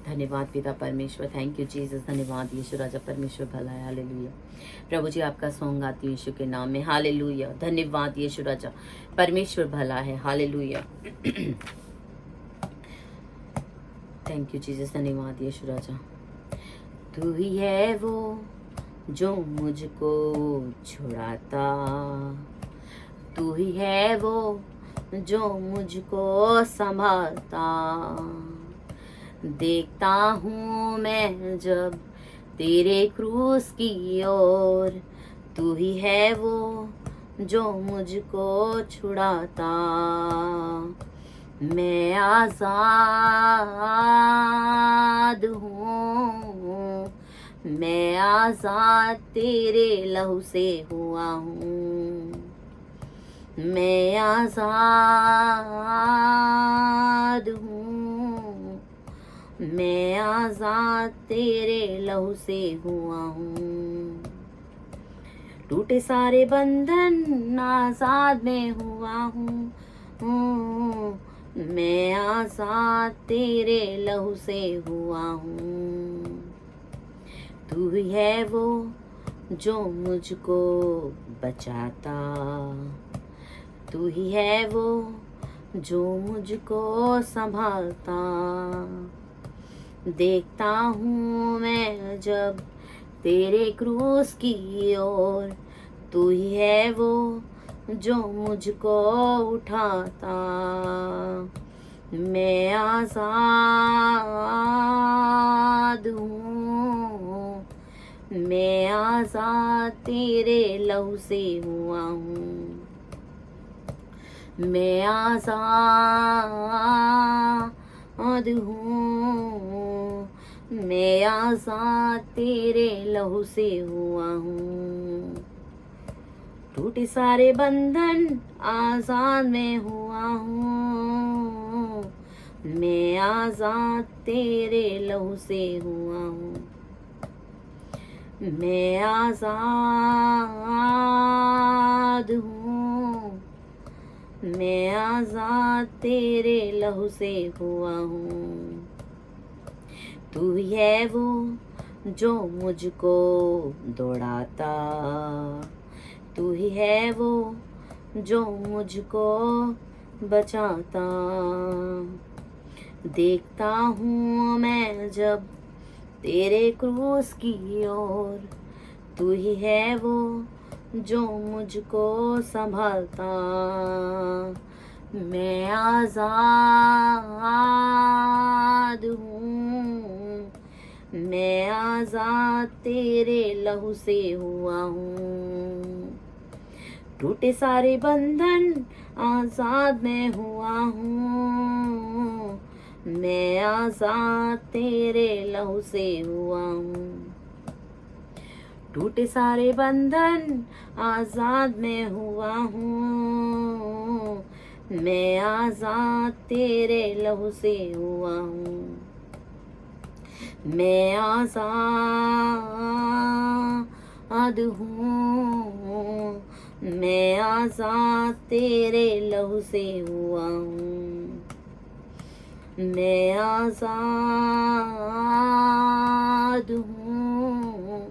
धन्यवाद पिता परमेश्वर, थैंक यू जीसस। धन्यवाद यीशु राजा परमेश्वर भला है, हालेलुया। प्रभु जी आपका सॉन्ग गाती हूँ यीशु के नाम में, हालेलुया। धन्यवाद यीशु राजा परमेश्वर भला है, हालेलुया। थैंक यू जीसस, धन्यवाद यीशु राजा। तू ही है वो जो मुझको छुड़ाता, तू ही है वो जो मुझको संभालता। देखता हूँ मैं जब तेरे क्रूस की ओर, तू ही है वो जो मुझको छुड़ाता। मैं आजाद हूँ, मैं आजाद तेरे लहू से हुआ हूँ। मैं आजाद हूँ, मैं आजाद तेरे लहू से हुआ हूँ। टूटे सारे बंधन आजाद में हुआ हूँ। मैं आजाद तेरे लहू से हुआ हूँ। तू ही है वो जो मुझको बचाता, तू ही है वो जो मुझको संभालता। देखता हूँ मैं जब तेरे क्रूस की ओर, तू ही है वो जो मुझको उठाता। मैं आजाद हूँ, मैं आजाद तेरे लहू से हुआ हूँ। मैं आजाद हूँ, मैं आजाद तेरे लहू से हुआ हूँ। टूटे सारे बंधन आजाद में हुआ हूँ। मैं आजाद तेरे लहू से हुआ हूँ। मैं आजाद हूँ, मैं आजाद तेरे लहू से हुआ हूँ। तू ही है वो जो मुझको दौड़ाता, तू ही है वो जो मुझको बचाता। देखता हूँ मैं जब तेरे क्रूस की ओर, तू ही है वो जो मुझको संभालता। मैं आजाद हूँ, मैं आजाद तेरे लहू से हुआ हूँ। टूटे सारे बंधन आजाद मैं हुआ हूँ। मैं आजाद तेरे लहू से हुआ हूँ। टूटे सारे बंधन आजाद मैं हुआ हूँ। मैं आजाद तेरे लहू से हुआ हूँ। मैं आजाद हूँ, मैं आजाद तेरे लहू से हुआ हूँ। मैं आजाद हूँ,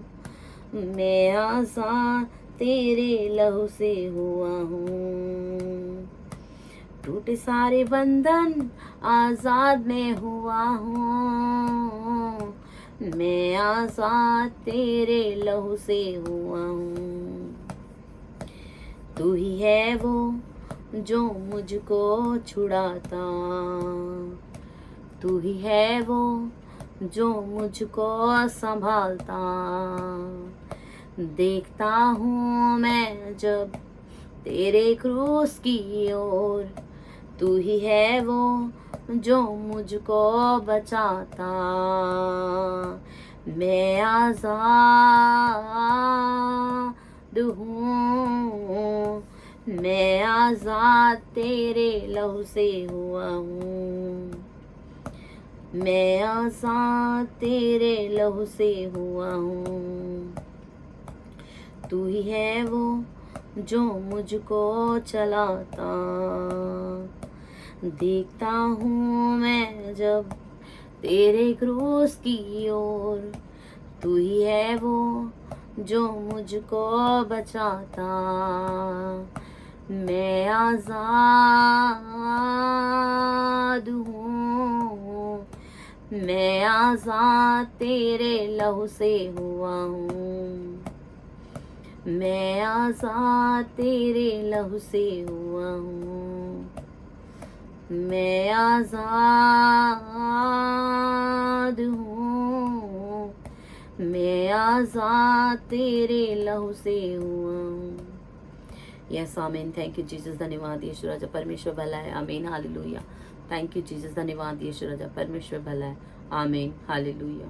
मैं आजाद तेरे लहू से हुआ हूँ। टूटे सारे बंधन आजाद मैं हुआ हूँ। मैं आजाद तेरे लहू से हुआ हूँ। तू ही है वो जो मुझको छुड़ाता, तू ही है वो जो मुझको संभालता। देखता हूँ मैं जब तेरे क्रूस की ओर, तू ही है वो जो मुझको बचाता। मैं आजाद हूँ, मैं आजाद तेरे लहू से हुआ हूँ। मैं आजाद तेरे लहू से हुआ हूँ। तू ही है वो जो मुझको चलाता। देखता हूँ मैं जब तेरे क्रूस की ओर। तू ही है वो जो मुझको बचाता, मैं आजाद हूँ, मैं आजाद तेरे लहू से हुआ हूँ, मैं आजाद तेरे लहू से हुआ हूँ, मैं आजाद हूँ, मैं आजाद तेरे लहू से हुआ हूँ। यस आमीन। Thank you Jesus. धन्यवाद यीशु राजा, परमेश्वर भला है। आमीन हालेलुया। Thank you Jesus. धन्यवाद यीशु राजा, परमेश्वर भला है। आमीन हालेलुया।